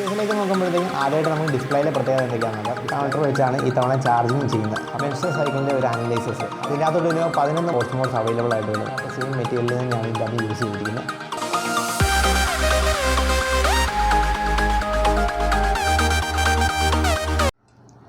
ഫീച്ചേഴ്സിലേക്ക് നോക്കുമ്പോഴത്തേക്കും ആദ്യമായിട്ട് നമുക്ക് ഡിസ്പ്ലേയിലെ പ്രത്യേകത എന്തൊക്കെയാണെന്നുള്ളത് കൗണ്ടർ വെച്ചാണ് ഈ തവണ ചാർജിങ് ചെയ്യുന്നത്. അപ്പോൾ എക്സ്ട്രാ സൈക്കിളിൻ്റെ ഒരു അനലൈസിസ് ഇതിനകത്തോട്ട് ഒരു 11 പോസ്റ്റ് മോഡ്സ് അവൈലബിൾ ആയിട്ടുള്ളത്. സെയിം മെറ്റീരിയലിൽ തന്നെയാണ് ഇതിനകത്ത് യൂസ് ചെയ്തിരിക്കുന്നത്.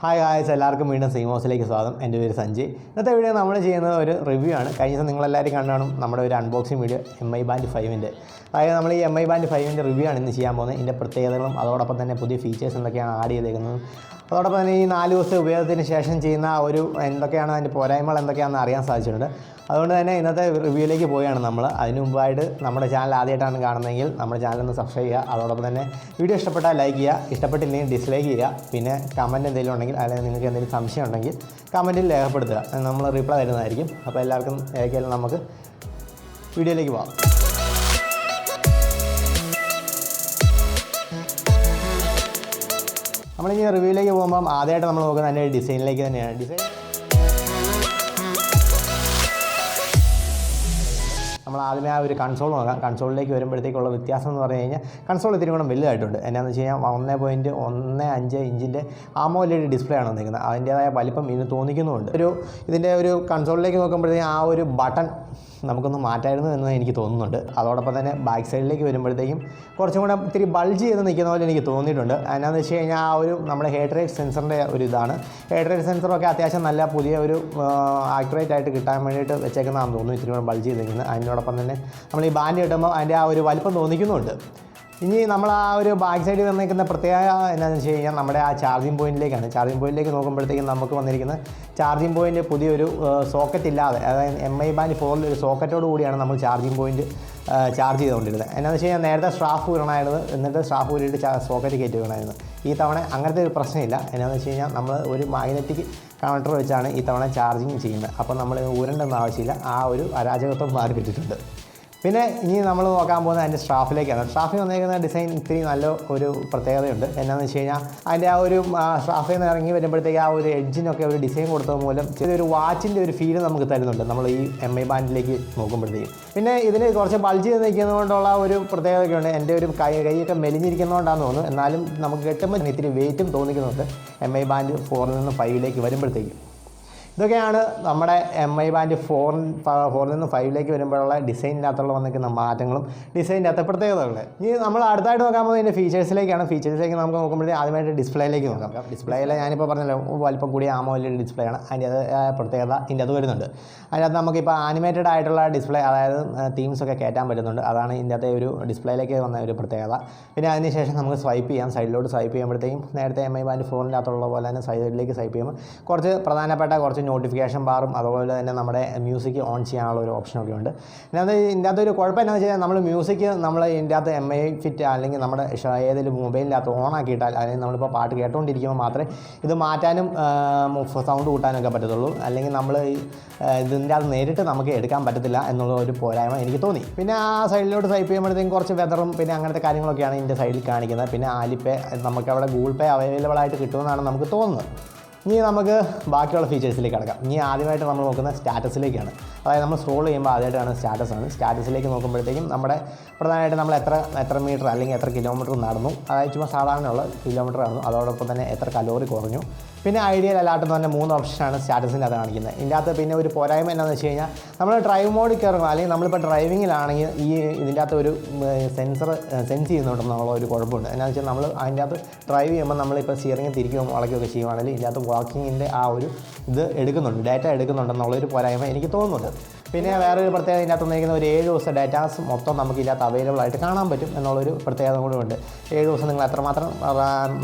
ഹായ് ഗായ്സ്, എല്ലാവർക്കും വീണ്ടും സീമോസിലേക്ക് സ്വാഗതം. എൻ്റെ പേര് സഞ്ജയ്. ഇന്നത്തെ വീഡിയോ നമ്മൾ ചെയ്യുന്നത് ഒരു റിവ്യൂ ആണ്. കഴിഞ്ഞ ദിവസം നിങ്ങളെല്ലാവരും കണ്ടാണ് നമ്മുടെ ഒരു അൺബോക്സിങ് വീഡിയോ MI Band 5ൻ്റെ. അതായത് നമ്മൾ ഈ MI Band 5ൻ്റെ റിവ്യൂ ആണ് ഇന്ന് ചെയ്യാൻ പോകുന്നത്. ഇതിൻ്റെ പ്രത്യേകതകളും അതോടൊപ്പം തന്നെ പുതിയ ഫീച്ചേഴ്സ് എന്തൊക്കെയാണ് ആഡ് ചെയ്തേക്കുന്നത്, അതോടൊപ്പം തന്നെ ഈ 4 ദിവസത്തെ ഉപയോഗത്തിന് ശേഷം ചെയ്യുന്ന ഒരു എന്തൊക്കെയാണ് അതിൻ്റെ പോരായ്മകൾ എന്തൊക്കെയാണെന്ന് അറിയാൻ സാധിച്ചിട്ടുണ്ട്. അതുകൊണ്ട് തന്നെ ഇന്നത്തെ റിവ്യൂയിലേക്ക് പോവുകയാണ് നമ്മൾ. അതിന് മുമ്പായിട്ട് നമ്മുടെ ചാനൽ ആദ്യമായിട്ടാണ് കാണുന്നതെങ്കിൽ നമ്മുടെ ചാനൽ ഒന്ന് സബ്സ്ക്രൈബ് ചെയ്യുക. അതോടൊപ്പം തന്നെ വീഡിയോ ഇഷ്ടപ്പെട്ടാൽ ലൈക്ക് ചെയ്യുക, ഇഷ്ടപ്പെട്ടില്ലെങ്കിൽ ഡിസ്ലൈക്ക് ചെയ്യുക. പിന്നെ കമൻറ്റ് എന്തെങ്കിലും ഉണ്ടെങ്കിൽ അല്ലെങ്കിൽ നിങ്ങൾക്ക് എന്തെങ്കിലും സംശയം ഉണ്ടെങ്കിൽ കമൻറ്റിൽ രേഖപ്പെടുത്തുക, നമ്മൾ റിപ്ലൈ തരുന്നതായിരിക്കും. അപ്പോൾ എല്ലാവർക്കും ഏതൊക്കെയാലും നമുക്ക് വീഡിയോയിലേക്ക് പോകാം. നമ്മളിനി റിവ്യൂയിലേക്ക് പോകുമ്പം ആദ്യമായിട്ട് നമ്മൾ നോക്കുന്നത് അതിൻ്റെ ഡിസൈനിലേക്ക് തന്നെയാണ്. ഡിസൈൻ നമ്മൾ ആദ്യമേ ആ ഒരു കൺസോൾ നോക്കാം. കൺസോളിലേക്ക് വരുമ്പോഴത്തേക്കുള്ള വ്യത്യാസം എന്ന് പറഞ്ഞു കഴിഞ്ഞാൽ കൺസോൾ ഇത്തിരി കൂടെ വലുതായിട്ടുണ്ട്. എന്നാന്ന് വെച്ച് കഴിഞ്ഞാൽ 1.15 ഇഞ്ചിൻ്റെ AMOLED ഡിസ്പ്ലേ ആണ് വന്നിരിക്കുന്നത്. അതിൻ്റേതായ വലിപ്പം ഇതിന് തോന്നിക്കുന്നുമുണ്ട്. ഇതിൻ്റെ ഒരു കൺസോളിലേക്ക് നോക്കുമ്പോഴത്തേക്കും ആ ഒരു ബട്ടൺ നമുക്കൊന്ന് മാറ്റായിരുന്നു എന്ന് എനിക്ക് തോന്നുന്നുണ്ട്. അതോടൊപ്പം തന്നെ ബാക്ക് സൈഡിലേക്ക് വരുമ്പോഴത്തേക്കും കുറച്ചും കൂടെ ഇത്തിരി ബൾജ് ചെയ്ത് നിൽക്കുന്ന പോലെ എനിക്ക് തോന്നിയിട്ടുണ്ട്. എന്നാന്ന് വെച്ച് കഴിഞ്ഞാൽ ആ ഒരു നമ്മുടെ ഹെഡ് റേറ്റ് സെൻസറിൻ്റെ ഒരു ഇതാണ്. ഹെഡ് റേറ്റ് സെൻസറൊക്കെ അത്യാവശ്യം നല്ല പുതിയ ഒരു ആക്യുറേറ്റ് ആയിട്ട് കിട്ടാൻ വേണ്ടിയിട്ട് വെച്ചേക്കുന്നതാണെന്ന് തോന്നുന്നു. ഇത്തിരി കൂടെ ബൾജ് ചെയ്ത് നിൽക്കുന്നത്. അതിനോടൊപ്പം തന്നെ നമ്മൾ ഈ ബാൻഡ് കിട്ടുമ്പോൾ അതിൻ്റെ ആ ഒരു വലിപ്പം തോന്നിക്കുന്നുമുണ്ട്. ഇനി നമ്മൾ ആ ഒരു ബാക്ക് സൈഡിൽ വന്നിരിക്കുന്ന പ്രത്യേകത എന്താണെന്ന് വെച്ച് കഴിഞ്ഞാൽ നമ്മുടെ ആ ചാർജിങ് പോയിൻറ്റിലേക്കാണ്. ചാർജിങ് പോയിൻറ്റിലേക്ക് നോക്കുമ്പോഴത്തേക്കും നമുക്ക് വന്നിരിക്കുന്ന ചാർജിങ് പോയിൻറ്റ് പുതിയൊരു സോക്കറ്റ് ഇല്ലാതെ, അതായത് MI Band 4 ഒരു സോക്കറ്റോട് കൂടിയാണ് നമ്മൾ ചാർജിങ് പോയിൻറ്റ് ചാർജ് ചെയ്തുകൊണ്ടിരുന്നത്. എന്നാന്ന് വെച്ച് കഴിഞ്ഞാൽ നേരത്തെ സ്ട്രാഫ് വീണായിരുന്നു, എന്നിട്ട് സ്ട്രാഫ് വീണിട്ട് സോക്കറ്റ് കയറ്റി വീണായിരുന്നു. ഈ തവണ അങ്ങനത്തെ ഒരു പ്രശ്നമില്ല. എന്നാന്ന് വെച്ച് കഴിഞ്ഞാൽ നമ്മൾ ഒരു മാഗ്നറ്റിക് കണക്ടർ വെച്ചാണ് ഈ തവണ ചാർജിങ് ചെയ്യുന്നത്. അപ്പോൾ നമ്മൾ ഊരേണ്ടൊന്നും ആവശ്യമില്ല. ആ ഒരു അരാജകത്വം മാറി കിട്ടിയിട്ടുണ്ട്. പിന്നെ ഇനി നമ്മൾ നോക്കാൻ പോകുന്നത് അതിൻ്റെ സ്ട്രാഫിലേക്കാണ്. സ്ട്രാഫിൽ വന്നിരിക്കുന്ന ഡിസൈൻ ഇത്തിരി നല്ല ഒരു പ്രത്യേകതയുണ്ട്. എന്നാന്ന് വെച്ച് കഴിഞ്ഞാൽ അതിൻ്റെ ആ ഒരു സ്ട്രാഫിൽ നിന്ന് ഇറങ്ങി വരുമ്പോഴത്തേക്ക് ആ ഒരു എഡ്ജിനൊക്കെ ഒരു ഡിസൈൻ കൊടുത്തത് മൂലം ചെറിയൊരു വാച്ചിൻ്റെ ഒരു ഫീൽ നമുക്ക് തരുന്നുണ്ട് നമ്മൾ ഈ MI Bandലേക്ക് നോക്കുമ്പോഴത്തേക്കും. പിന്നെ ഇതിന് കുറച്ച് ബൾജ് ചെയ്ത് നിൽക്കുന്നതുകൊണ്ടുള്ള ഒരു പ്രത്യേകതയൊക്കെ ഉണ്ട്. എൻ്റെ ഒരു കൈയൊക്കെ മെലിഞ്ഞിരിക്കുന്നതുകൊണ്ടാണെന്ന് തോന്നുന്നു. എന്നാലും നമുക്ക് കെട്ടുമ്പോൾ ഇത്തിരി വെയിറ്റും തോന്നിക്കുന്നുണ്ട് MI Band 4 നിന്ന് 5ലേക്ക് വരുമ്പോഴത്തേക്കും. ഇതൊക്കെയാണ് നമ്മുടെ MI Band 4 നിന്ന് 5ലേക്ക് വരുമ്പോഴുള്ള ഡിസൈനിനകത്തുള്ള വന്നിരിക്കുന്ന മാറ്റങ്ങളും ഡിസൈനിൻ്റെ അകത്തെ പ്രത്യേകതകളും. ഇനി നമ്മൾ അടുത്തായിട്ട് നോക്കാൻ പോകുന്നത് ഇതിൻ്റെ ഫീച്ചേഴ്സിലേക്കാണ്. ഫീച്ചേഴ്സിലേക്ക് നമുക്ക് നോക്കുമ്പോഴത്തേക്ക് ആദ്യമായിട്ട് ഡിസ്പ്ലേയിലേക്ക് നോക്കാം. ഡിസ്പ്ലേയിൽ ഞാനിപ്പോൾ പറഞ്ഞല്ലോ വലിപ്പം കൂടിയ AMOLED ഡിസ്പ്ലേ ആണ്. അതിൻ്റെ പ്രത്യേകത ഇതിൻ്റെ അത് വരുന്നുണ്ട്. അതിനകത്ത് നമുക്കിപ്പോൾ ആനിമേറ്റഡ് ആയിട്ടുള്ള ഡിസ്പ്ലേ, അതായത് തീംസൊക്കെ കയറ്റാൻ പറ്റുന്നുണ്ട്. അതാണ് ഇതിൻ്റെ അകത്തെ ഒരു ഡിസ്പ്ലേയിലേക്ക് വന്ന ഒരു പ്രത്യേകത. പിന്നെ അതിനുശേഷം നമുക്ക് സ്വൈപ്പ് ചെയ്യാം. സൈഡിലോട്ട് സ്വൈപ്പ് ചെയ്യുമ്പോഴത്തേക്കും നേരത്തെ MI Band 4ൻ്റെ അകത്തുള്ള പോലെ തന്നെ സൈഡിലേക്ക് സ്വൈപ്പ് ചെയ്യുമ്പോൾ കുറച്ച് പ്രധാനപ്പെട്ട കുറച്ച് നോട്ടിഫിക്കേഷൻ ബാറും അതുപോലെ തന്നെ നമ്മുടെ മ്യൂസിക് ഓൺ ചെയ്യാനുള്ള ഒരു ഓപ്ഷനൊക്കെ ഉണ്ട്. ഇതിൻ്റെ അകത്തൊരു കുഴപ്പം എന്താണെന്ന് വെച്ച് കഴിഞ്ഞാൽ നമ്മൾ മ്യൂസിക് നമ്മൾ ഇതിൻ്റെ അകത്ത് MI Fit അല്ലെങ്കിൽ നമ്മുടെ ഏതെങ്കിലും മൊബൈലിൻ്റെ അകത്ത് ഓൺ ആക്കിയിട്ടാൽ, അല്ലെങ്കിൽ നമ്മളിപ്പോൾ പാട്ട് കേട്ടുകൊണ്ടിരിക്കുമ്പോൾ മാത്രമേ ഇത് മാറ്റാനും സൗണ്ട് കൂട്ടാനൊക്കെ പറ്റത്തുള്ളൂ. അല്ലെങ്കിൽ നമ്മൾ ഇതിൻ്റെ അത് നേരിട്ട് നമുക്ക് എടുക്കാൻ പറ്റത്തില്ല എന്നുള്ള ഒരു പോരായ്മ എനിക്ക് തോന്നി. പിന്നെ ആ സൈഡിലോട്ട് സ്വൈപ്പ് ചെയ്യുമ്പോഴത്തേക്കും കുറച്ച് വെതറും പിന്നെ അങ്ങനത്തെ കാര്യങ്ങളൊക്കെയാണ് ഇതിൻ്റെ സൈഡിൽ കാണിക്കുന്നത്. പിന്നെ ആലിപ്പേ നമുക്ക് അവിടെ ഗൂഗിൾ പേ അവൈലബിൾ ആയിട്ട് കിട്ടുമെന്നാണ് നമുക്ക് തോന്നുന്നത്. ഇനി നമുക്ക് ബാക്കിയുള്ള ഫീച്ചേഴ്സിലേക്ക് കിടക്കാം. ഇനി ആദ്യമായിട്ട് നമ്മൾ നോക്കുന്നത് സ്റ്റാറ്റസിലേക്കാണ്. അതായത് നമ്മൾ സ്ക്രോൾ ചെയ്യുമ്പോൾ ആദ്യമായിട്ടാണ് സ്റ്റാറ്റസാണ്. സ്റ്റാറ്റസിലേക്ക് നോക്കുമ്പോഴത്തേക്കും നമ്മുടെ പ്രധാനമായിട്ട് നമ്മൾ എത്ര മീറ്റർ അല്ലെങ്കിൽ എത്ര കിലോമീറ്റർ നടന്നു, അതായത് ചുമ്മാ സാധാരണയുള്ള കിലോമീറ്റർ നടന്നു, അതോടൊപ്പം തന്നെ എത്ര കലോറി കുറഞ്ഞു. പിന്നെ ഐഡിയൽ അലാർട്ട് എന്ന് പറഞ്ഞ 3 ഓപ്ഷനാണ് സ്റ്റാറ്റസിൻ്റെ അത് കാണിക്കുന്നത്. ഇതിൻ്റെ അകത്ത് പിന്നെ ഒരു പോരായ്മ എന്താണെന്ന് വെച്ച് കഴിഞ്ഞാൽ നമ്മൾ ഡ്രൈവ് മോഡിൽ കയറുമ്പോൾ അല്ലെങ്കിൽ നമ്മളിപ്പോൾ ഡ്രൈവിങ്ങിലാണെങ്കിൽ ഇതിൻ്റെ അകത്ത് ഒരു സെൻസർ സെൻസ് ചെയ്യുന്നുണ്ടെന്നുള്ള ഒരു കുഴപ്പമുണ്ട്. എന്താണെന്ന് വെച്ചാൽ നമ്മൾ അതിൻ്റെ അകത്ത് ഡ്രൈവ് ചെയ്യുമ്പോൾ നമ്മളിപ്പോൾ സ്റ്റിയറിംഗ് തിരിക്കുകയോ വളയ്ക്കുകയൊക്കെ ചെയ്യുവാണെങ്കിൽ ഇതിൻ്റെ അകത്ത് വാക്കിങ്ങിൻ്റെ ആ ഒരു ഇത് എടുക്കുന്നുണ്ട്, ഡാറ്റ എടുക്കുന്നുണ്ടെന്നുള്ളൊരു പോരായ്മ എനിക്ക് തോന്നുന്നുണ്ട്. പിന്നെ വേറൊരു പ്രത്യേകത ഇതിൻ്റെ അകത്ത് വന്നിരിക്കുന്ന ഒരു 7 ദിവസം ഡാറ്റാസ് മൊത്തം നമുക്ക് ഇതിനകത്ത് അവൈലബിൾ ആയിട്ട് കാണാൻ പറ്റും എന്നുള്ളൊരു പ്രത്യേകത കൂടെ ഉണ്ട്. 7 ദിവസം നിങ്ങൾ എത്രമാത്രം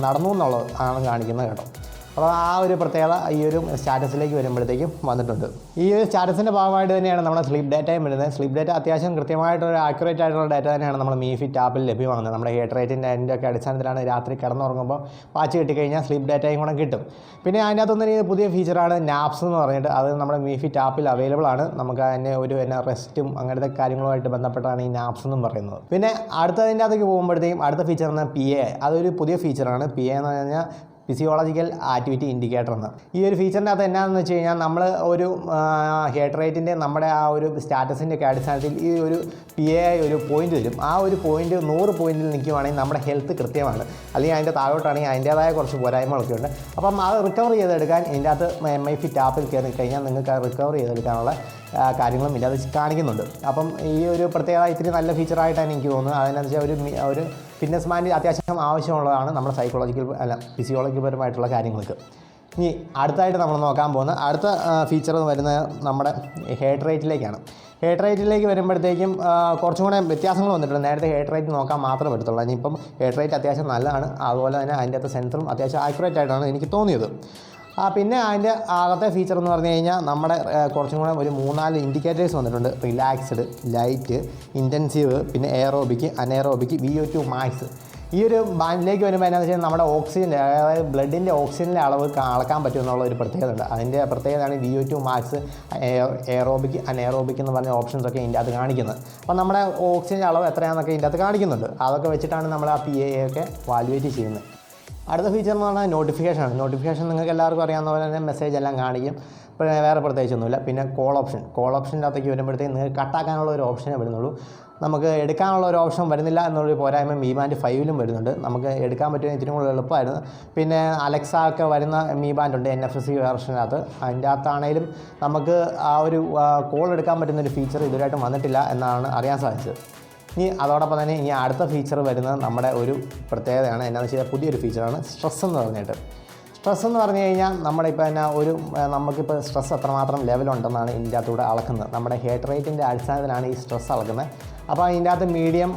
നടന്നു എന്നുള്ളത് ആണ് കാണിക്കുന്നത് കേട്ടോ. അപ്പോൾ ആ ഒരു പ്രത്യേകത ഈ ഒരു സ്റ്റാറ്റസിലേക്ക് വരുമ്പോഴത്തേക്കും വന്നിട്ടുണ്ട്. ഈ ഒരു സ്റ്റാറ്റസിൻ്റെ ഭാഗമായിട്ട് തന്നെയാണ് നമ്മുടെ സ്ലീപ്പ് ഡാറ്റയും വരുന്നത്. സ്ലീപ്പ് ഡാറ്റ അത്യാവശ്യം കൃത്യമായിട്ടൊരു ആക്യുറേറ്റ് ആയിട്ടുള്ള ഡാറ്റ തന്നെയാണ് നമ്മൾ Mi Fit ആപ്പിൽ ലഭ്യമാകുന്നത്. നമ്മുടെ ഹെഡ് റേറ്റിൻ്റെ അതിൻ്റെ ഒക്കെ അടിസ്ഥാനത്തിലാണ് രാത്രി കിടന്നുറങ്ങുമ്പോൾ വാച്ച് കിട്ടിക്കഴിഞ്ഞാൽ സ്ലീപ്പ് ഡാറ്റയും കൂടെ കിട്ടും. പിന്നെ അതിൻ്റെ അകത്തൊന്നും പുതിയ ഫീച്ചറാണ് നാപ്സ് എന്ന് പറഞ്ഞിട്ട്. അത് നമ്മുടെ Mi Fit ആപ്പിൽ അവൈലബിൾ ആണ്. നമുക്ക് അതിൻ്റെ ഒരു റെസ്റ്റും അങ്ങനത്തെ കാര്യങ്ങളുമായിട്ട് ബന്ധപ്പെട്ടാണ് ഈ നാപ്സ് എന്നും പറയുന്നത്. പിന്നെ അടുത്തതിൻ്റെ അകത്തേക്ക് പോകുമ്പോഴത്തേക്കും അടുത്ത ഫീച്ചർ എന്ന് PA. അതൊരു പുതിയ ഫീച്ചറാണ്. PA എന്ന് പറഞ്ഞാൽ ഫിസിയോളജിക്കൽ ആക്ടിവിറ്റി ഇൻഡിക്കേറ്റർ എന്ന്. ഈ ഒരു ഫീച്ചറിൻ്റെ അകത്ത് എന്നാണെന്ന് വെച്ച് കഴിഞ്ഞാൽ നമ്മൾ ഒരു ഹെർട്ട് റേറ്റിൻ്റെ നമ്മുടെ ആ ഒരു സ്റ്റാറ്റസിൻ്റെ ഒക്കെ അടിസ്ഥാനത്തിൽ ഈ ഒരു PAI ഒരു പോയിന്റ് തരും. ആ ഒരു പോയിന്റ് 100 പോയിന്റിൽ നിൽക്കുവാണെങ്കിൽ നമ്മുടെ ഹെൽത്ത് കൃത്യമാണ്. അല്ലെങ്കിൽ അതിൻ്റെ താഴോട്ടാണെങ്കിൽ അതിൻ്റേതായ കുറച്ച് പോരായ്മകളൊക്കെ ഉണ്ട്. അപ്പം അത് റിക്കവർ ചെയ്തെടുക്കാൻ ഇതിൻ്റെ അകത്ത് MI Fit ആപ്പിൽ കയറി കഴിഞ്ഞാൽ നിങ്ങൾക്ക് റിക്കവർ ചെയ്തെടുക്കാനുള്ള കാര്യങ്ങളും ഇതിൻ്റെ അത് കാണിക്കുന്നുണ്ട്. അപ്പം ഈ ഒരു പ്രത്യേകത ഇത്തിരി നല്ല ഫീച്ചറായിട്ടാണ് എനിക്ക് തോന്നുന്നത്. അതിനെന്ന് വെച്ചാൽ ഒരു ഫിറ്റ്നസ് മാൻഡ് അത്യാവശ്യം ആവശ്യമുള്ളതാണ് നമ്മുടെ ഫിസിയോളജിക്കൽ പരമായിട്ടുള്ള കാര്യങ്ങൾക്ക്. ഇനി അടുത്തായിട്ട് നമ്മൾ നോക്കാൻ പോകുന്ന അടുത്ത ഫീച്ചർ വരുന്നത് നമ്മുടെ ഹെർട്ട് റേറ്റിലേക്കാണ്. ഹെർട്ട് റേറ്റിലേക്ക് വരുമ്പോഴത്തേക്കും കുറച്ചും കൂടെ വ്യത്യാസങ്ങൾ വന്നിട്ടുണ്ട്. നേരത്തെ ഹെർട്ട് റേറ്റ് നോക്കാൻ മാത്രമേ പറ്റത്തുള്ളൂ. ഇനിയിപ്പം ഹെർട്ട് റേറ്റ് അത്യാവശ്യം നല്ലതാണ്. അതുപോലെ തന്നെ അതിൻ്റെ അകത്ത് സെൻസറും അത്യാവശ്യം ആക്യുറേറ്റ് ആയിട്ടാണ് എനിക്ക് തോന്നിയത്. പിന്നെ അതിൻ്റെ അകത്തെ ഫീച്ചർ എന്ന് പറഞ്ഞു കഴിഞ്ഞാൽ നമ്മുടെ കുറച്ചും കൂടെ ഒരു 3-4 ഇൻഡിക്കേറ്റേഴ്സ് വന്നിട്ടുണ്ട്. റിലാക്സ്ഡ്, ലൈറ്റ്, ഇൻറ്റൻസീവ്, പിന്നെ എയറോബിക്, അനേറോബിക്, VO2 മാക്സ്. ഈ ഒരു ബാൻഡിലേക്ക് വരുമ്പോൾ എന്നാന്ന് വെച്ചാൽ നമ്മുടെ ഓക്സിജൻ്റെ, അതായത് ബ്ലഡിൻ്റെ ഓക്സിജൻ്റെ അളവ് അളക്കാൻ പറ്റുമെന്നുള്ള ഒരു പ്രത്യേകത ഉണ്ട്. അതിൻ്റെ പ്രത്യേകതയാണ് VO2 മാക്സ്, എയറോബിക്, അനേറോബിക് എന്ന് പറഞ്ഞ ഓപ്ഷൻസൊക്കെ ഇതിൻ്റെ അകത്ത് കാണിക്കുന്നത്. അപ്പം നമ്മുടെ ഓക്സിജൻ്റെ അളവ് എത്രയാണെന്നൊക്കെ ഇതിൻ്റെ അകത്ത് കാണിക്കുന്നുണ്ട്. അതൊക്കെ വെച്ചിട്ടാണ് നമ്മൾ ആ PAI ഒക്കെ വാല്യുവേറ്റ് ചെയ്യുന്നത്. അടുത്ത ഫീച്ചർ എന്ന് പറഞ്ഞാൽ നോട്ടിഫിക്കേഷനാണ്. നോട്ടിഫിക്കേഷൻ നിങ്ങൾക്ക് എല്ലാവർക്കും അറിയാവുന്ന പോലെ തന്നെ മെസ്സേജ് എല്ലാം കാണിക്കും. പിന്നെ വേറെ പ്രത്യേകിച്ചൊന്നുമില്ല. പിന്നെ കോൾ ഓപ്ഷൻ്റെ അകത്തേക്ക് വരുമ്പോഴത്തേക്ക് നിങ്ങൾക്ക് കട്ടാക്കാനുള്ള ഒരു ഓപ്ഷനേ വരുന്നുള്ളൂ. നമുക്ക് എടുക്കാനുള്ള ഒരു ഓപ്ഷൻ വരുന്നില്ല എന്നുള്ളൊരു പോരായ്മ Mi Band 5-ലും വരുന്നുണ്ട്. നമുക്ക് എടുക്കാൻ പറ്റുന്ന ഇത്തിരി കൂടെ എളുപ്പമായിരുന്നു. പിന്നെ അലക്സ ഒക്കെ വരുന്ന Mi Band ഉണ്ട് NFC വേർഷനകത്ത്. അതിൻ്റെ അകത്താണേലും നമുക്ക് ആ ഒരു കോൾ എടുക്കാൻ പറ്റുന്നൊരു ഫീച്ചർ ഇതുവരെയായിട്ടും വന്നിട്ടില്ല എന്നാണ് അറിയാൻ സാധിച്ചത്. ഇനി അതോടൊപ്പം തന്നെ ഇനി അടുത്ത ഫീച്ചർ വരുന്നത് നമ്മുടെ ഒരു പ്രത്യേകതയാണ്. എന്നാന്ന് വെച്ചാൽ പുതിയൊരു ഫീച്ചറാണ് സ്ട്രെസ് എന്ന് പറഞ്ഞിട്ട്. സ്ട്രെസ് എന്ന് പറഞ്ഞു കഴിഞ്ഞാൽ നമ്മുടെ ഇപ്പോൾ തന്നെ നമുക്കിപ്പോൾ സ്ട്രെസ് എത്രമാത്രം ലെവലുണ്ടെന്നാണ് ഇതിൻ്റെ അകത്തൂടെ അളക്കുന്നത്. നമ്മുടെ ഹെർട്ട് റേറ്റിൻ്റെ അടിസ്ഥാനത്തിലാണ് ഈ സ്ട്രെസ് അളക്കുന്നത്. അപ്പോൾ അതിൻ്റെ അകത്ത് മീഡിയം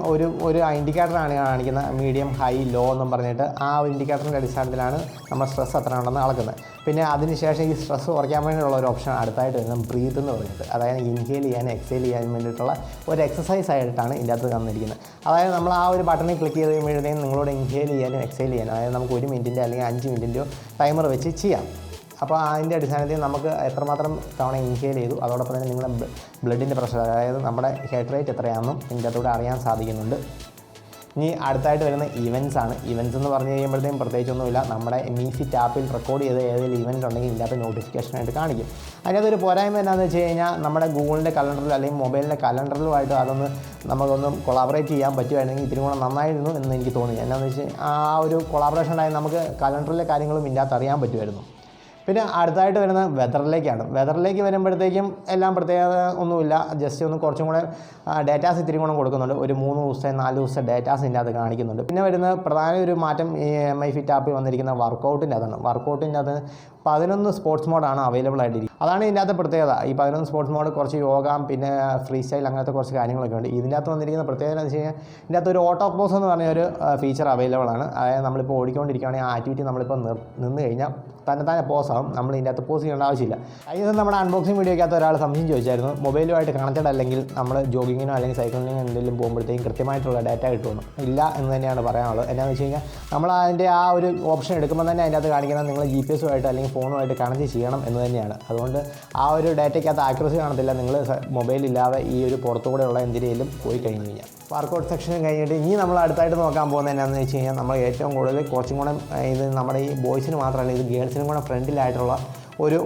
ഒരു ഇൻഡിക്കേറ്ററാണ് കാണിക്കുന്നത്. മീഡിയം, ഹൈ, ലോ എന്നും പറഞ്ഞിട്ട് ആ ഒരു ഇൻഡിക്കേറ്ററിൻ്റെ അടിസ്ഥാനത്തിലാണ് നമ്മൾ സ്ട്രെസ് എത്ര ഉണ്ടെന്ന് അളക്കുന്നത്. പിന്നെ അതിനുശേഷം ഈ സ്ട്രെസ് കുറയ്ക്കാൻ വേണ്ടിയുള്ള ഒരു ഓപ്ഷൻ അടുത്തായിട്ട് വരുന്നത് ബ്രീത്ത് എന്ന് പറഞ്ഞിട്ട്, അതായത് ഇൻഹേൽ ചെയ്യാനും എക്സേൽ ചെയ്യാനും വേണ്ടിയിട്ടുള്ള ഒരു എക്സസൈസ് ആയിട്ടാണ് ഇതിൻ്റെ അകത്ത് തന്നിരിക്കുന്നത്. അതായത് നമ്മൾ ആ ഒരു ബട്ടണിൽ ക്ലിക്ക് ചെയ്ത് കഴിയുമ്പോഴത്തേക്കും നിങ്ങളോട് ഇൻഹേൽ ചെയ്യാനും എക്സേൽ ചെയ്യാനും, അതായത് നമുക്ക് 1 മിനിറ്റിൻ്റെ അല്ലെങ്കിൽ 5 മിനിറ്റിൻ്റെയോ ടൈമർ വെച്ച് ചെയ്യാം. അപ്പോൾ അതിൻ്റെ അടിസ്ഥാനത്തിൽ നമുക്ക് എത്രമാത്രം തവണ ഇൻഹേൽ ചെയ്തു, അതോടൊപ്പം തന്നെ നിങ്ങളുടെ ബ്ലഡിൻ്റെ പ്രഷർ, അതായത് നമ്മുടെ ഹെർട്ട് റേറ്റ് എത്രയാണെന്നും ഇതിൻ്റെ അകത്തൂടെ അറിയാൻ സാധിക്കുന്നുണ്ട്. ഇനി അടുത്തായിട്ട് വരുന്ന ഇവൻറ്റ്സ് ആണ്. ഇവൻറ്റ്സ് എന്ന് പറഞ്ഞു കഴിയുമ്പോഴത്തേക്കും പ്രത്യേകിച്ചൊന്നുമില്ല. നമ്മുടെ Mi Fit ആപ്പിൽ റെക്കോർഡ് ചെയ്ത് ഏതെങ്കിലും ഇവൻറ്റ് ഉണ്ടെങ്കിൽ ഇതിൻ്റെ അകത്ത് നോട്ടിഫിക്കേഷനായിട്ട് കാണിക്കും. അതിനകത്തൊരു പോരായ്മ എന്താണെന്ന് വെച്ച് കഴിഞ്ഞാൽ നമ്മുടെ ഗൂഗിളിൻ്റെ കലണ്ടറിൽ അല്ലെങ്കിൽ മൊബൈലിൻ്റെ കലണ്ടറിലുമായിട്ട് നമുക്കൊന്ന് കൊളാബറേറ്റ് ചെയ്യാൻ പറ്റുമായിരുന്നെങ്കിൽ ഇത്തിരി കൂടെ നന്നായിരുന്നു എന്ന് എനിക്ക് തോന്നി. എന്നാന്ന് വെച്ചാൽ ആ ഒരു കൊളാബറേഷൻ ഉണ്ടായി നമുക്ക് കലണ്ടറിലെ കാര്യങ്ങളും ഇതിൻ്റെ അകത്ത് അറിയാൻ പറ്റുമായിരുന്നു. പിന്നെ അടുത്തായിട്ട് വരുന്നത് വെതറിലേക്ക് വരുമ്പോഴത്തേക്കും എല്ലാം പ്രത്യേകത ഒന്നുമില്ല. ജസ്റ്റ് ഒന്ന് കുറച്ചും കൂടെ ഡേറ്റാസ് ഇത്തിരി കൂടെ കൊടുക്കുന്നുണ്ട്. ഒരു 3 ദിവസത്തെ 4 ദിവസത്തെ ഡേറ്റാസ് ഇതിൻ്റെ അത് കാണിക്കുന്നുണ്ട്. പിന്നെ വരുന്ന പ്രധാന ഒരു മാറ്റം ഈ MI Fit ആപ്പിൽ വന്നിരിക്കുന്ന വർക്കൗട്ടിൻ്റെ അതാണ്. വർക്കൗട്ടിൻ്റെ അത് 11 സ്പോർട്സ് മോഡാണ് അവൈലബിൾ ആയിട്ടിരിക്കുന്നത്. അതാണ് ഇതിൻ്റെ അകത്ത് പ്രത്യേകത. ഈ 11 സ്പോർട്സ് മോഡ് കുറച്ച് യോഗ, പിന്നെ ഫ്രീ സ്റ്റൈൽ, അങ്ങനത്തെ കുറച്ച് കാര്യങ്ങളൊക്കെ ഉണ്ട്. ഇതിൻ്റെ അകത്ത് വന്നിരിക്കുന്ന പ്രത്യേകത എന്ന് വെച്ച് കഴിഞ്ഞാൽ ഇതിൻ്റെ അകത്ത് ഒരു ഓട്ടോ പോസ് എന്ന് പറഞ്ഞൊരു ഫീച്ചർ അവൈലബിൾ ആണ്. അതായത് നമ്മളിപ്പോൾ ഓടിക്കൊണ്ടിരിക്കുകയാണെങ്കിൽ ആ ആക്ടിവിറ്റി നമ്മളിപ്പോൾ നിന്ന് കഴിഞ്ഞാൽ തന്നെ പോസാകും. നമ്മൾ ഇതിൻ്റെ അകത്ത് പോസ് ചെയ്യേണ്ട ആവശ്യമില്ല. അതിന് നമ്മുടെ അൺബോക്സിംഗ് വീഡിയോയ്ക്കകത്ത് ഒരാൾ സംശയം ചോദിച്ചായിരുന്നു, മൊബൈലുമായിട്ട് കണക്റ്റഡ് അല്ലെങ്കിൽ നമ്മൾ ജോഗിങ്ങിനോ അല്ലെങ്കിൽ സൈക്ലിങ്ങിനോ എന്തെങ്കിലും പോകുമ്പോഴത്തേക്കും കൃത്യമായിട്ടുള്ള ഡാറ്റ കിട്ടുമെന്ന്. ഇല്ല എന്ന് തന്നെയാണ് പറയാനുള്ളത്. എന്നാന്ന് വെച്ച് കഴിഞ്ഞാൽ നമ്മൾ അതിൻ്റെ ആ ഒരു ഓപ്ഷൻ എടുക്കുമ്പോൾ തന്നെ അതിൻ്റെ അകത്ത് കാണിക്കുന്നത് നിങ്ങൾ GPS-ഉമായിട്ട് അല്ലെങ്കിൽ ഫോണുമായിട്ട് കണക്ട് ചെയ്യണം എന്ന് തന്നെയാണ്. അതുകൊണ്ട് ആ ഒരു ഡാറ്റയ്ക്കകത്ത് ആക്യുറസി കാണത്തില്ല. നിങ്ങൾ മൊബൈലില്ലാതെ ഈ ഒരു പുറത്തുകൂടെയുള്ള എന്തിനേലും പോയി കഴിഞ്ഞ് കഴിഞ്ഞാൽ. വർക്കൗട്ട് സെക്ഷൻ കഴിഞ്ഞിട്ട് ഇനി നമ്മൾ അടുത്തായിട്ട് നോക്കാൻ പോകുന്നത് എന്നാന്ന് വെച്ച് കഴിഞ്ഞാൽ നമ്മൾ ഏറ്റവും കൂടുതൽ കുറച്ചും കൂടെ ഇത് നമ്മുടെ ഈ ബോയ്സിന് മാത്രമല്ല ഇത് ഗേൾസിനും കൂടെ ഫ്രണ്ടിലായിട്ടുള്ള ഒരു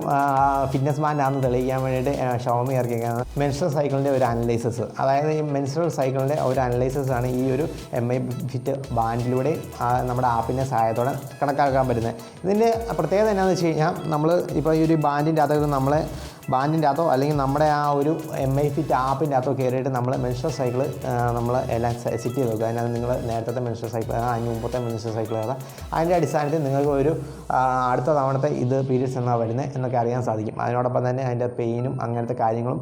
ഫിറ്റ്നസ് ബാൻഡാണെന്ന് തെളിയിക്കാൻ വേണ്ടിയിട്ട് ഷവോമി ഇറക്കിയിരിക്കുന്നത് മെൻസ്ട്രൽ സൈക്കിളിൻ്റെ ഒരു അനലൈസിസ്. അതായത് ഈ മെൻസ്ട്രൽ സൈക്കിളിൻ്റെ ഒരു അനലൈസിസ് ആണ് ഈ ഒരു MI Fit ബാൻഡിലൂടെ നമ്മുടെ ആപ്പിൻ്റെ സഹായത്തോടെ കണക്കാക്കാൻ പറ്റുന്നത്. ഇതിൻ്റെ പ്രത്യേകത എന്താണെന്ന് വെച്ച് കഴിഞ്ഞാൽ നമ്മൾ ഇപ്പോൾ ഈ ഒരു ബാൻഡിൻ്റെ അകത്ത് ബാൻഡിൻ്റെ അകത്തോ അല്ലെങ്കിൽ നമ്മുടെ ആ ഒരു MI Fit ആപ്പിൻ്റെ അകത്തോ കയറിയിട്ട് നമ്മൾ മെൻസ്ട്രൽ സൈക്കിൾ നമ്മൾ എല്ലാം സെറ്റ് ചെയ്ത് നോക്കുക. അതിനകത്ത് നിങ്ങൾ നേരത്തെ മെൻസ്ട്രൽ സൈക്കിൾ, അതിന് മുമ്പത്തെ മെൻസ്ട്രൽ സൈക്കിൾ ഏതാ, അതിൻ്റെ അടിസ്ഥാനത്തിൽ നിങ്ങൾക്ക് ഒരു അടുത്ത തവണത്തെ ഇത് പീരീഡ്സ് എന്നാണ് വരുന്നത് എന്നൊക്കെ അറിയാൻ സാധിക്കും. അതിനോടൊപ്പം തന്നെ അതിൻ്റെ പെയിനും അങ്ങനത്തെ കാര്യങ്ങളും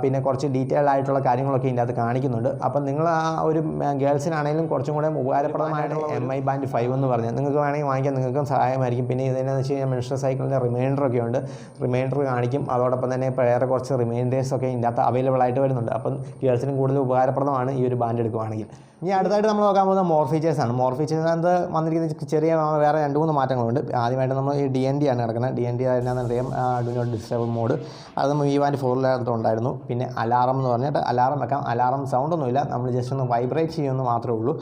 പിന്നെ കുറച്ച് ഡീറ്റെയിൽഡ് ആയിട്ടുള്ള കാര്യങ്ങളൊക്കെ ഇതിൻ്റെ അകത്ത് കാണിക്കുന്നുണ്ട്. അപ്പം നിങ്ങൾ ആ ഒരു ഗേൾസിനാണെങ്കിലും കുറച്ചും കൂടെ ഉപകാരപ്രദമായിട്ട് MI Band 5 എന്ന് പറഞ്ഞാൽ നിങ്ങൾക്ക് വേണമെങ്കിൽ വാങ്ങിക്കാൻ നിങ്ങൾക്കും സഹായമായിരിക്കും. പിന്നെ ഇതെന്നു വെച്ച് കഴിഞ്ഞാൽ മെൻസ്ട്രൽ സൈക്കിളിൻ്റെ റിമൈൻഡറൊക്കെ ഉണ്ട്, റിമൈൻഡർ കാണിക്കും. അതോടൊപ്പം തന്നെ ഇപ്പോൾ വേറെ കുറച്ച് റിമൈൻഡേഴ്സൊക്കെ ഇതിൻ്റെ അകത്ത് അവൈലബിൾ ആയിട്ട് വരുന്നുണ്ട്. അപ്പം ഗേൾസിനും കൂടുതൽ ഉപകാരപ്രദമാണ് ഈ ഒരു ബാൻഡ് എടുക്കുകയാണെങ്കിൽ. ഇനി അടുത്തായിട്ട് നമ്മൾ നോക്കാൻ പോകുന്നത് മോർ ഫീച്ചേഴ്സാണ്. മോർ ഫീച്ചേഴ്സിനകത്ത് വന്നിരിക്കുന്ന ചെറിയ വേറെ 2-3 മാറ്റങ്ങളുണ്ട്. ആദ്യമായിട്ട് നമ്മൾ ഈ DND ആണ് കിടക്കുന്നത്. DND എന്നാണെന്ന് അറിയാം, ഡു നോട്ട് ഡിസ്റ്റർബ് മോഡ്. അത് Mi Band 4 ഉണ്ടായിരുന്നു. പിന്നെ അലാറം എന്ന് പറഞ്ഞിട്ട് അലാറം വെക്കാം. അലാറം സൗണ്ടൊന്നുമില്ല, നമ്മൾ ജസ്റ്റ് ഒന്ന് വൈബ്രേറ്റ് ചെയ്യുമെന്ന് മാത്രമേ ഉള്ളൂ.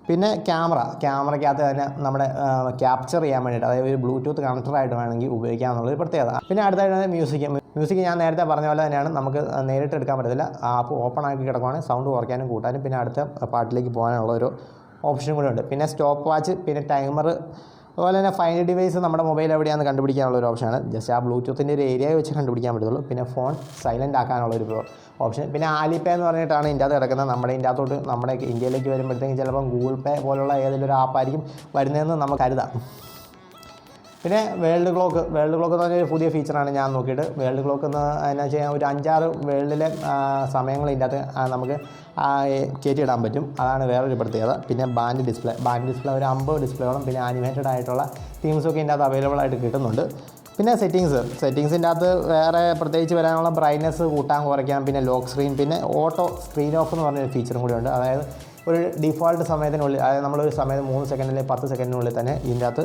പിന്നെ ക്യാമറയ്ക്കകത്ത് തന്നെ നമ്മുടെ ക്യാപ്ചർ ചെയ്യാൻ വേണ്ടിയിട്ട്, അതായത് ഒരു ബ്ലൂടൂത്ത് കണക്ടറായിട്ട് വേണമെങ്കിൽ ഉപയോഗിക്കാമെന്നുള്ളൊരു പ്രത്യേകത. പിന്നെ അടുത്തായിട്ട് മ്യൂസിക് ഞാൻ നേരത്തെ പറഞ്ഞ പോലെ തന്നെയാണ്, നമുക്ക് നേരിട്ട് എടുക്കാൻ പറ്റത്തില്ല. ആപ്പ് ഓപ്പൺ ആക്കി കിടക്കുവാണെങ്കിൽ സൗണ്ട് കുറയ്ക്കാനും കൂട്ടാനും പിന്നെ അടുത്ത പാട്ടിലേക്ക് പോകാനുള്ള ഒരു ഓപ്ഷൻ കൂടെ ഉണ്ട്. പിന്നെ സ്റ്റോപ്പ് വാച്ച്, പിന്നെ ടൈമർ, അതുപോലെ തന്നെ ഫൈൻഡ് ഡിവൈസ് നമ്മുടെ മൊബൈൽ എവിടെയാണെന്ന് കണ്ടുപിടിക്കാനുള്ള ഒരു ഓപ്ഷനാണ്. ജസ്റ്റ് ആ ബ്ലൂടൂത്തിൻ്റെ ഒരു ഏരിയ വെച്ച് കണ്ടുപിടിക്കാൻ പറ്റത്തുള്ളൂ. പിന്നെ ഫോൺ സൈലൻ്റ് ആക്കാനുള്ളൊരു ഓപ്ഷൻ. പിന്നെ ആലിപേ എന്ന് പറഞ്ഞിട്ടാണ് ഇതിൻ്റെ അകത്ത് കിടക്കുന്നത്. നമ്മുടെ ഇതിൻ്റെ അകത്തോട്ട് നമ്മുടെ ഇന്ത്യയിലേക്ക് വരുമ്പോഴത്തേക്കും ചിലപ്പം ഗൂഗിൾ പേ പോലുള്ള ഏതെങ്കിലും ഒരു ആപ്പായിരിക്കും വരുന്നതെന്ന് നമുക്ക് കരുതാം. പിന്നെ വേൾഡ് ക്ലോക്ക് എന്ന് പറഞ്ഞൊരു പുതിയ ഫീച്ചറാണ് ഞാൻ നോക്കിയിട്ട്. വേൾഡ് ക്ലോക്ക് എന്ന് വെച്ച് കഴിഞ്ഞാൽ ഒരു 5-6 വേൾഡിലെ സമയങ്ങൾ ഇതിൻ്റെ അകത്ത് നമുക്ക് കയറ്റിയിടാൻ പറ്റും. അതാണ് വേറൊരു പ്രത്യേകത. പിന്നെ ബാൻഡ് ഡിസ്പ്ലേ ഒരു 50 ഡിസ്പ്ലേകളും പിന്നെ ആനിമേറ്റഡ് ആയിട്ടുള്ള തീംസൊക്കെ ഇതിൻ്റെ അകത്ത് അവൈലബിൾ ആയിട്ട് കിട്ടുന്നുണ്ട്. പിന്നെ സെറ്റിങ്സിൻ്റെ അകത്ത് വേറെ പ്രത്യേകിച്ച് വരാനുള്ള ബ്രൈറ്റ്നസ് കൂട്ടാൻ കുറയ്ക്കാം, പിന്നെ ലോക്ക് സ്ക്രീൻ, പിന്നെ ഓട്ടോ സ്ക്രീൻ ഓഫ് എന്ന് പറഞ്ഞൊരു ഫീച്ചറും കൂടി ഉണ്ട്. അതായത് ഒരു ഡിഫോൾട്ട് സമയത്തിനുള്ളിൽ, അതായത് നമ്മളൊരു സമയത്ത് 3 സെക്കൻഡിൽ 10 സെക്കൻഡിനുള്ളിൽ തന്നെ ഇതിൻ്റെ അകത്ത്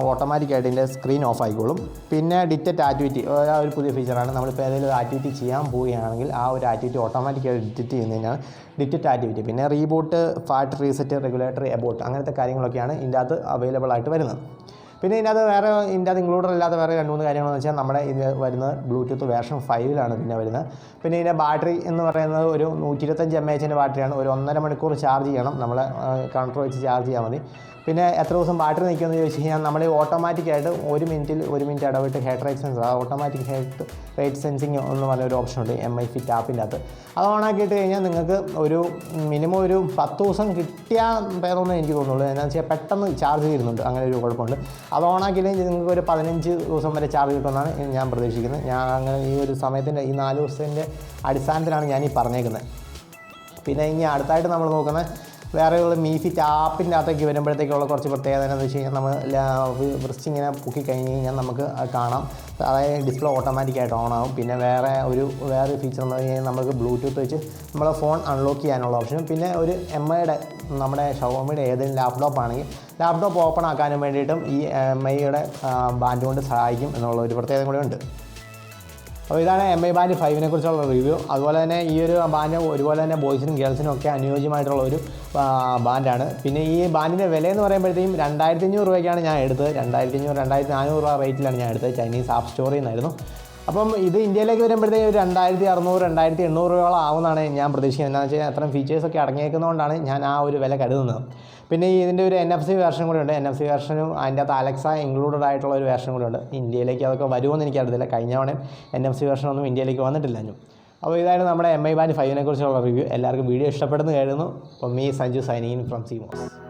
ഓട്ടോമാറ്റിക്കായിട്ട് ഇതിൻ്റെ സ്ക്രീൻ ഓഫ് ആയിക്കോളും. പിന്നെ ഡിറ്റക്റ്റ് ആക്ടിവിറ്റി ഒരു പുതിയ ഫീച്ചറാണ്. നമ്മളിപ്പോൾ ഏതെങ്കിലും ഒരു ആക്ടിവിറ്റി ചെയ്യാൻ പോവുകയാണെങ്കിൽ ആ ഒരു ആക്ടിവിറ്റി ഓട്ടോമാറ്റിക്കായിട്ട് ഡിറ്റക്റ്റ് ചെയ്യുന്നതിനാണ് ഡിറ്റക്റ്റ് ആക്ടിവിറ്റി. പിന്നെ reboot, fat reset, regulator, Abbott അങ്ങനത്തെ കാര്യങ്ങളൊക്കെയാണ് ഇതിൻ്റെ അകത്ത് അവൈലബിൾ ആയിട്ട് വരുന്നത്. പിന്നെ ഇതിനകത്ത് ഇതിൻ്റെ അകത്ത് ഇൻക്ലൂഡഡ് അല്ലാത്ത വേറെ 2-3 കാര്യങ്ങളെന്ന് വെച്ചാൽ നമ്മുടെ ഇത് വരുന്നത് ബ്ലൂടൂത്ത് വേർഷൻ 5 പിന്നെ വരുന്നത്. പിന്നെ ഇതിൻ്റെ ബാറ്ററി എന്ന് പറയുന്നത് ഒരു 125 mAh ബാറ്ററിയാണ്. ഒരു 1.5 മണിക്കൂർ ചാർജ് ചെയ്യണം, നമ്മൾ കണക്ടർ വെച്ച് ചാർജ് ചെയ്താൽ മതി. പിന്നെ എത്ര ദിവസം ബാറ്ററി നിൽക്കുമെന്ന് ചോദിച്ചു കഴിഞ്ഞാൽ നമ്മൾ ഓട്ടോമാറ്റിക്കായിട്ട് 1 മിനിറ്റ് ഇടവിട്ട് head rate sensor, automatic head rate sensing എന്ന് പറഞ്ഞൊരു ഓപ്ഷനുണ്ട് MI ഫിറ്റ് ആപ്പിൻ്റെ അകത്ത്. അത് ഓണാക്കിയിട്ട് കഴിഞ്ഞാൽ നിങ്ങൾക്ക് ഒരു മിനിമം ഒരു 10 ദിവസം കിട്ടിയാൽ പേരൊന്നും എനിക്ക് തോന്നുള്ളൂ. എന്താണെന്ന് വെച്ചാൽ പെട്ടെന്ന് ചാർജ് ചെയ്യുന്നുണ്ട്, അങ്ങനെ ഒരു കുഴപ്പമുണ്ട്. അത് ഓണാക്കിയില്ലെങ്കിൽ നിങ്ങൾക്ക് ഒരു 15 ദിവസം വരെ ചാർജ് കിട്ടുമെന്നാണ് ഞാൻ പ്രതീക്ഷിക്കുന്നത്. ഞാൻ അങ്ങനെ ഈ ഒരു സമയത്തിൻ്റെ ഈ 4 ദിവസത്തിൻ്റെ അടിസ്ഥാനത്തിലാണ് ഞാനീ പറഞ്ഞേക്കുന്നത്. പിന്നെ ഇനി അടുത്തായിട്ട് നമ്മൾ നോക്കുന്നത് വേറെയുള്ള മീ ഫിറ്റ് ആപ്പിൻ്റെ അകത്തേക്ക് വരുമ്പോഴത്തേക്കുള്ള കുറച്ച് പ്രത്യേകത എന്താണെന്ന് വെച്ച് കഴിഞ്ഞാൽ നമ്മൾ വൃസ്റ്റ് ഇങ്ങനെ പൊക്കി കഴിഞ്ഞ് കഴിഞ്ഞാൽ നമുക്ക് കാണാം, അതായത് ഡിസ്പ്ലേ ഓട്ടോമാറ്റിക്കായിട്ട് ഓൺ ആകും. പിന്നെ വേറെ ഫീച്ചർ എന്ന് പറഞ്ഞു കഴിഞ്ഞാൽ നമുക്ക് ബ്ലൂടൂത്ത് വെച്ച് നമ്മളെ ഫോൺ അൺലോക്ക് ചെയ്യാനുള്ള ഓപ്ഷനും, പിന്നെ ഒരു MIയുടെ നമ്മുടെ ഷവോമിയുടെ ഏതെങ്കിലും ലാപ്ടോപ്പ് ആണെങ്കിൽ ലാപ്ടോപ്പ് ഓപ്പൺ ആക്കാനും വേണ്ടിയിട്ടും ഈ MIയുടെ ബാൻഡ് കൊണ്ട് സഹായിക്കും എന്നുള്ള ഒരു പ്രത്യേകത കൂടെ ഉണ്ട്. അപ്പോൾ ഇതാണ് MI ബാൻഡ് 5 കുറിച്ചുള്ള റിവ്യൂ. അതുപോലെ തന്നെ ഈ ഒരു ബാൻഡ് ഒരുപോലെ തന്നെ ബോയ്സിനും ഗേൾസിനും ഒക്കെ അനുയോജ്യമായിട്ടുള്ള ഒരു ബാൻഡാണ്. പിന്നെ ഈ ബാൻഡിൻ്റെ വിലയെന്ന് പറയുമ്പോഴത്തേക്കും 2500 രൂപയ്ക്കാണ് ഞാൻ എടുത്തത്. 2500-2400 രൂപ റേറ്റിലാണ് ഞാൻ എടുത്തത്. ചൈനീസ് ആപ്പ് സ്റ്റോറിൽ നിന്നായിരുന്നു. അപ്പം ഇത് ഇന്ത്യയിലേക്ക് വരുമ്പോഴത്തേക്കും ഒരു 2600-2800 രൂപയോളം ആവുമെന്നാണ് ഞാൻ പ്രതീക്ഷിക്കുന്നത്. എന്താണെന്ന് വെച്ചാൽ അത്രയും ഫീച്ചേഴ്സൊക്കെ അടങ്ങിയേക്കുന്നതുകൊണ്ടാണ് ഞാൻ ആ ഒരു വില കരുതുന്നത്. പിന്നെ ഇതിൻ്റെ ഒരു NFC വേർഷൻ കൂടെ ഉണ്ട്. NFC വേർഷനും അതിൻ്റെ അകത്ത് അലക്സ ഇൻക്ലൂഡഡ് ആയിട്ടുള്ള ഒരു വേർഷൻ കൂടെ ഉണ്ട്. ഇന്ത്യയിലേക്ക് അതൊക്കെ വരുമോയെന്ന് എനിക്കറിയത്തില്ല. കഴിഞ്ഞ തവണ NFC വേർഷനൊന്നും ഇന്ത്യയിലേക്ക് വന്നിട്ടില്ല. അപ്പോൾ ഇതായിരുന്നു നമ്മുടെ MI ബാൻഡ് 5 കുറിച്ചുള്ള റിവ്യൂ. എല്ലാവർക്കും വീഡിയോ ഇഷ്ടപ്പെടുന്നു കരുതുന്നു. അപ്പം me Sanju signing from CMOS.